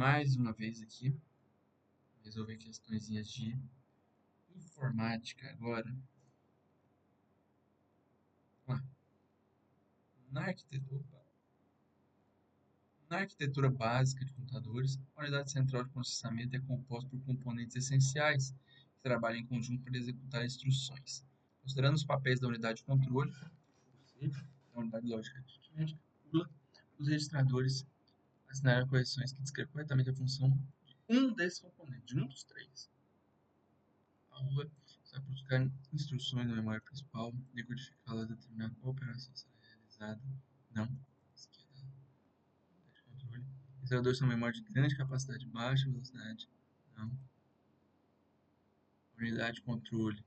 mais uma vez aqui, resolver questõezinhas de informática agora. Vamos lá. Na arquitetura, na arquitetura básica de computadores, a unidade central de processamento é composta por componentes essenciais que trabalham em conjunto para executar instruções. Considerando os papéis da unidade de controle, ou seja, da unidade lógica de os registradores assinalaram correções que descrevem corretamente a função de um desses componentes, de um dos três. A rua vai buscar instruções na memória principal, decodificá-las e determinar qual operação será realizada. Não. Esquerda. De controle. Registradores são memória de grande capacidade e baixa velocidade. Não. Unidade de controle.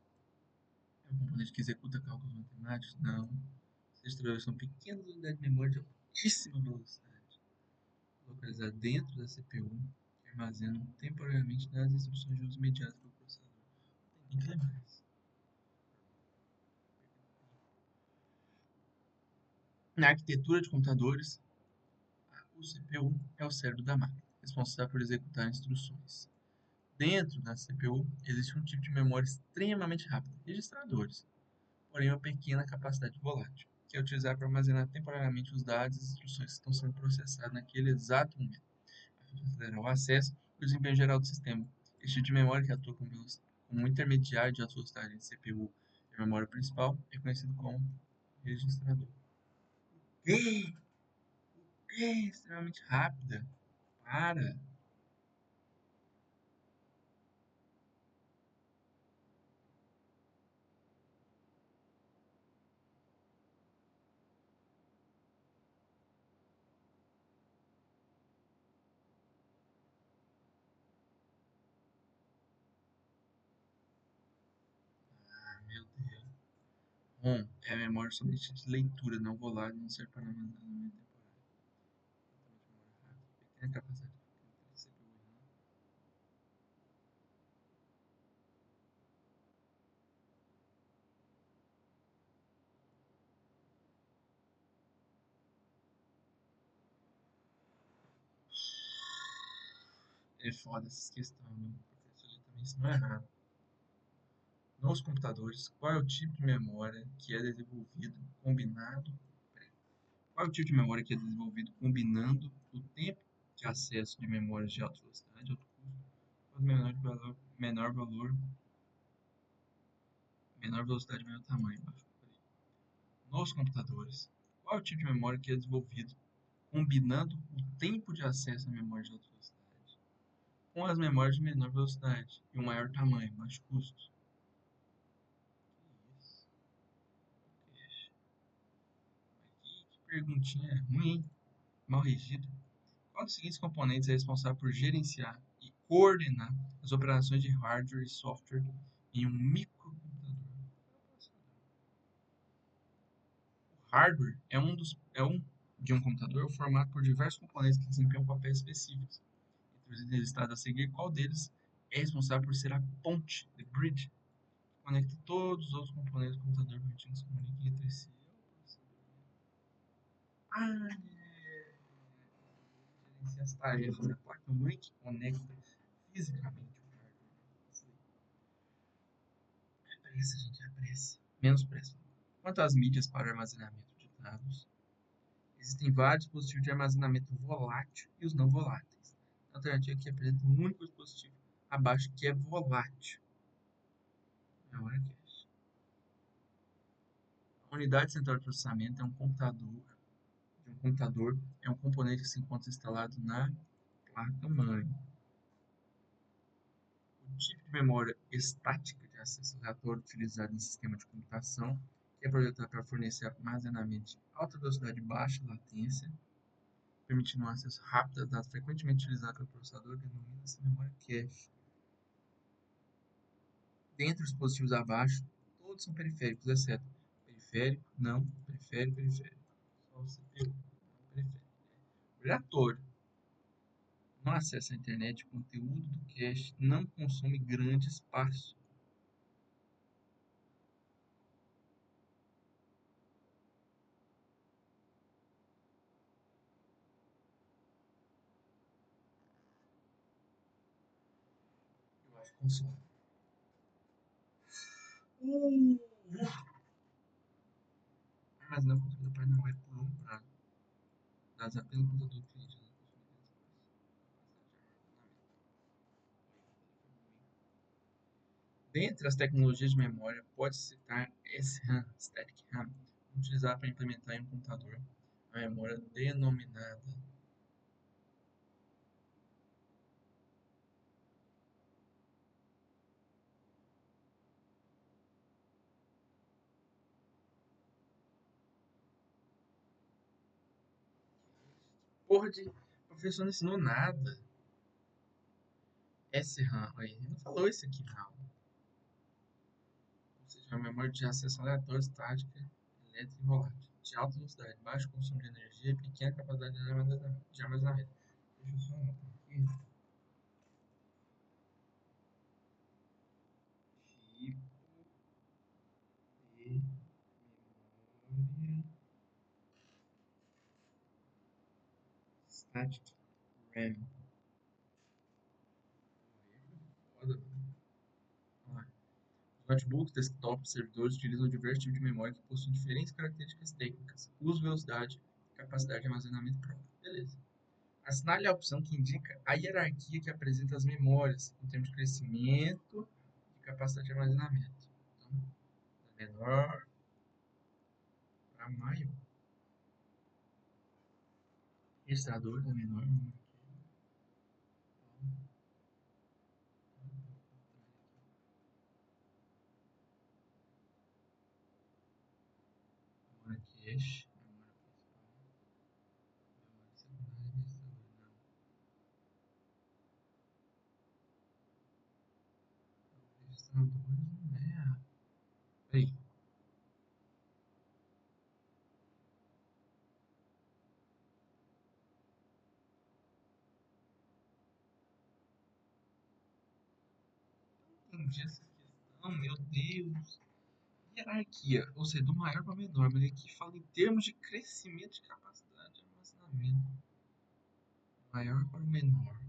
É um componente que executa cálculos matemáticos? Não. Os registradores são pequenas unidades de memória de altíssima velocidade, localizadas dentro da CPU, que armazenam temporariamente nas instruções de uso imediato do processador. Tem que lembrar isso. Na arquitetura de computadores, o CPU é o cérebro da máquina, responsável por executar instruções. Dentro da CPU, existe um tipo de memória extremamente rápida, registradores, porém uma pequena capacidade volátil, que é utilizada para armazenar temporariamente os dados e as instruções que estão sendo processadas naquele exato momento, a fim de acelerar o acesso e o desempenho geral do sistema. Este tipo de memória que atua como um intermediário de alta velocidade entre CPU e a memória principal é conhecido como registrador. Ei, é extremamente rápida. Para. Ah, meu Deus. ROM é a memória somente de leitura, não volátil, não serve para armazenamento temporário. Totalmente memória rápida. Pequena capacidade de CPU. É foda essas questões, meu. Porque isso ali também isso não é errado. Nos computadores, qual é o tipo de memória que é desenvolvido combinado? Qual é o tipo de memória que é desenvolvido combinando o tempo de acesso de memórias de alta velocidade, alto custo, com menor velocidade, menor tamanho? Nos computadores, qual é o tipo de memória que é desenvolvido combinando o tempo de acesso à memória de alta velocidade com as memórias de menor velocidade e um maior tamanho, mais custo? Que perguntinha ruim, hein? Mal regida. Qual dos seguintes componentes é responsável por gerenciar e coordenar as operações de hardware e software em um microcomputador? O hardware é um de um computador formado por diversos componentes que desempenham papéis específicos. Entre os itens listados a seguir, qual deles é responsável por ser a ponte, the bridge, que conecta todos os outros componentes do computador permitindo que se comuniquem entre si? Ah, gerencia as tarefas, a placa-mãe que conecta fisicamente o hardware. É pressa, gente, é pressa. Menos pressa. Quanto às mídias para armazenamento de dados, existem vários dispositivos de armazenamento volátil e os não voláteis. A alternativa aqui apresenta um único dispositivo abaixo que é volátil. É hora que é. A unidade central de processamento é um computador é um componente que se encontra instalado na placa-mãe. O tipo de memória estática de acesso aleatório utilizado em sistema de computação, que é projetado para fornecer armazenamento de alta velocidade e baixa latência, permitindo um acesso rápido a dados frequentemente utilizados pelo processador, denomina-se memória cache. Dentre os dispositivos abaixo, todos são periféricos, exceto periférico, não, periférico, periférico. Só o CPU, não periférico. Obrigatório. No acesso à internet, o conteúdo do cache não consome grande espaço. console. Uh, Armazenar o conteúdo da página web por longo prazo. Dados apenas no computador do cliente. Dentre as tecnologias de memória, pode-se citar SRAM, Static RAM, utilizada para implementar em um computador a memória denominada porra de. O professor não ensinou nada. SRAM, aí, ele não falou isso aqui, não. Ou seja, a memória de acesso aleatório, estática, elétrica e volátil. De alta velocidade, baixo consumo de energia e pequena capacidade de armazenamento. Deixa eu só anotar aqui. Tipo de memória static RAM. Foda, mano. Vamos lá. Os notebooks, desktops, servidores utilizam diversos tipos de memória que possuem diferentes características técnicas, uso, velocidade e capacidade de armazenamento próprio. Beleza. Assinale a opção que indica a hierarquia que apresenta as memórias em termos de crescimento e capacidade de armazenamento. Então, da menor para maior. Registrador da menor. Memória cache. Memória principal. Memória secundária. Registrador. Registradores não é. Peraí. Entendi essa questão, meu Deus. Hierarquia, ou seja, do maior para o menor, mas aqui fala em termos de crescimento de capacidade de armazenamento. Maior para o menor.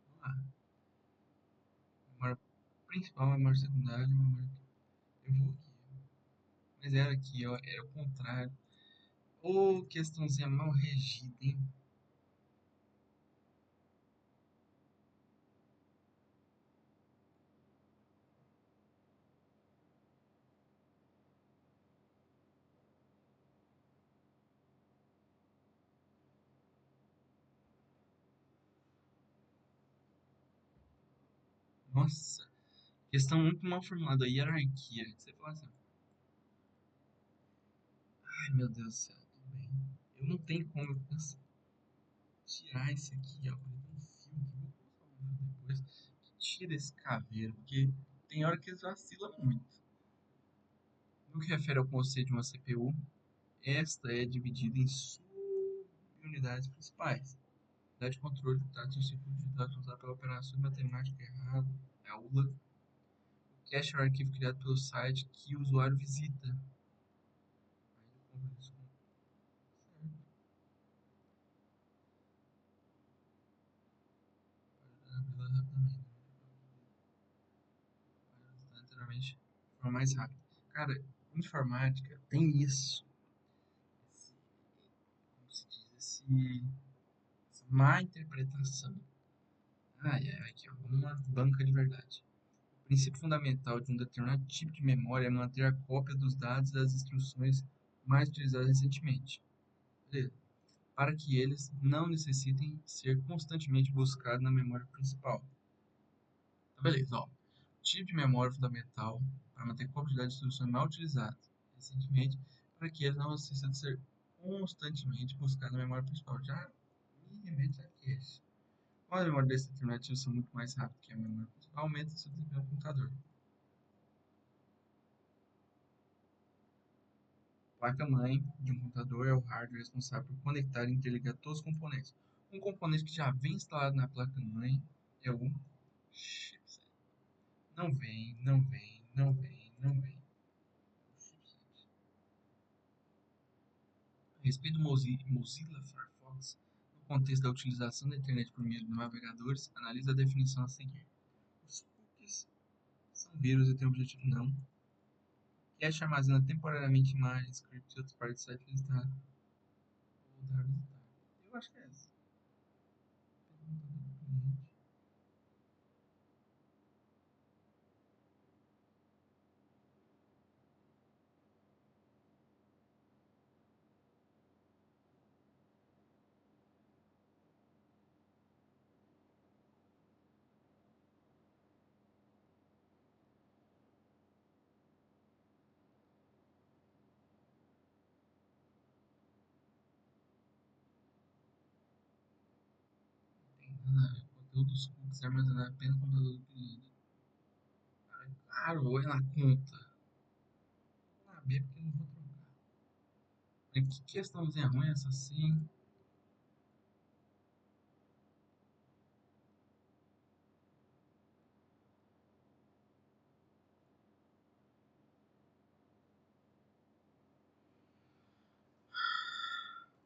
Vamos lá. Memória principal, memória secundária, memória. Eu vou aqui. Mas era aqui, ó, era o contrário. Ô, questãozinha mal regida, hein? Nossa, questão muito mal formulada. Hierarquia. Você fala assim, ai meu Deus do céu, tudo bem. Eu não tenho como eu tirar esse aqui, ó. Tem um fio aqui, vou colocar um fio depois. Que tira esse caveiro, porque tem hora que eles vacilam muito. No que refere ao conceito de uma CPU, esta é dividida em subunidades principais. Unidade de controle, tátil, tipo de dados usado pela operação matemática errada, é a ULA. Cache é o arquivo criado pelo site que o usuário visita. Aí eu isso rapidamente. Literalmente, de forma mais rápida. Cara, informática tem isso. Como se diz? Essa má interpretação. Ai, ai, aqui, ó, uma banca de verdade. O princípio fundamental de um determinado tipo de memória é manter a cópia dos dados das instruções mais utilizadas recentemente, beleza? Para que eles não necessitem ser constantemente buscados na memória principal. Então, beleza, ó. Tipo de memória fundamental para manter cópia de dados de instruções mal utilizadas recentemente, para que eles não necessitem ser constantemente buscados na memória principal. Já me remete a cache. Como a memória desse determinativo são muito mais rápido que a memória principal, aumenta seu desempenho no computador. Placa-mãe de um computador é o hardware responsável por conectar e interligar todos os componentes. Um componente que já vem instalado na placa-mãe é o chipset. Não vem, não vem, não vem, não vem. A respeito do Mozilla Firefox, contexto da utilização da internet por meio de navegadores, analise a definição a seguir. Os cookies são vírus e têm o objetivo não. Cache armazena temporariamente imagens, scripts e outras partes do site visitado. Eu acho que é essa. O conteúdo dos cookies é armazenado apenas no computador do cliente. Claro, vou ir na conta. Vou lá ver porque eu não vou trocar. Que questãozinha ruim essa assim?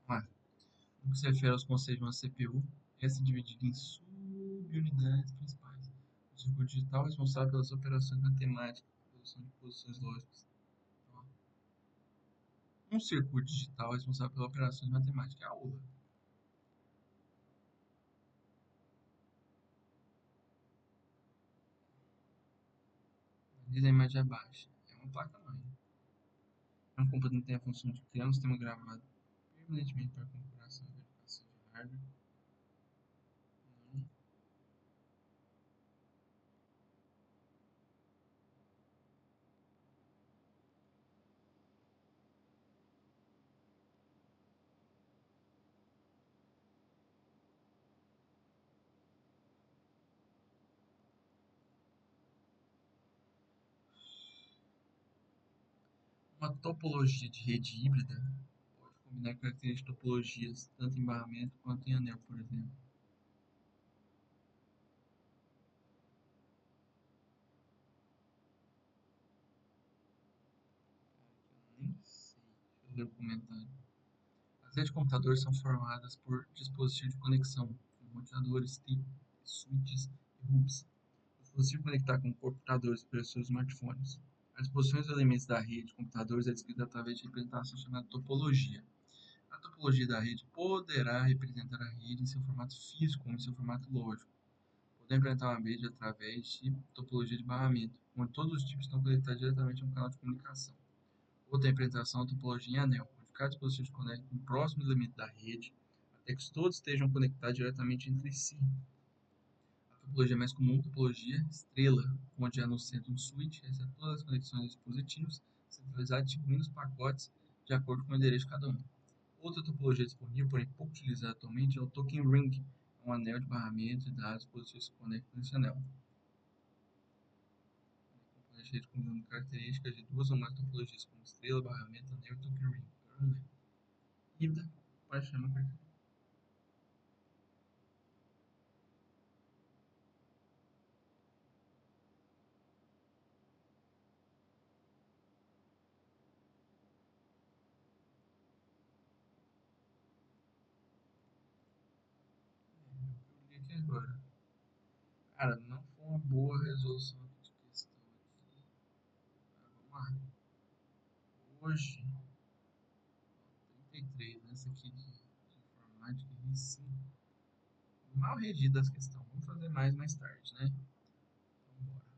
Vamos lá. No que se refere aos conceitos de uma CPU, essa é dividida em subunidades principais. O circuito digital é responsável pelas operações matemáticas, produção de posições lógicas. Ó, um circuito digital é responsável pelas operações matemáticas. É a ULA. Diz a imagem abaixo. É uma placa-mãe. É um computador que tem a função de criar um sistema gravado permanentemente para configuração e verificação de hardware. Não. Uma topologia de rede híbrida pode combinar características de topologias tanto em barramento quanto em anel, por exemplo. Nem sei. Deixa eu ler o comentário. As redes de computadores são formadas por dispositivos de conexão, como roteadores, switches e hubs. O dispositivo conectar com computadores por seus smartphones. As posições dos elementos da rede de computadores é descrita através de representação chamada topologia. A topologia da rede poderá representar a rede em seu formato físico ou em seu formato lógico. Podemos representar uma rede através de topologia de barramento, onde todos os tipos estão conectados diretamente a um canal de comunicação. Outra representação é a topologia em anel, onde cada dispositivo se conecta com o próximo elemento da rede, até que todos estejam conectados diretamente entre si. A topologia mais comum é a topologia estrela, onde há no centro um switch que recebe todas as conexões dos dispositivos, centralizado distribuindo os pacotes de acordo com o endereço de cada um. Outra topologia disponível, porém pouco utilizada atualmente, é o token ring, um anel de barramento de dados dispositivos se conectam nesse anel. A rede combinando características de duas ou mais topologias, como estrela, barramento, anel e token ring. Agora vamos ver. Híbrida, paixão, eu li aqui agora. Cara, não foi uma boa resolução de questão aqui. Vamos lá. Hoje, 33, nessa aqui de informática, e sim. Mal redigida as questões. Vamos fazer mais tarde, né? Então, bora.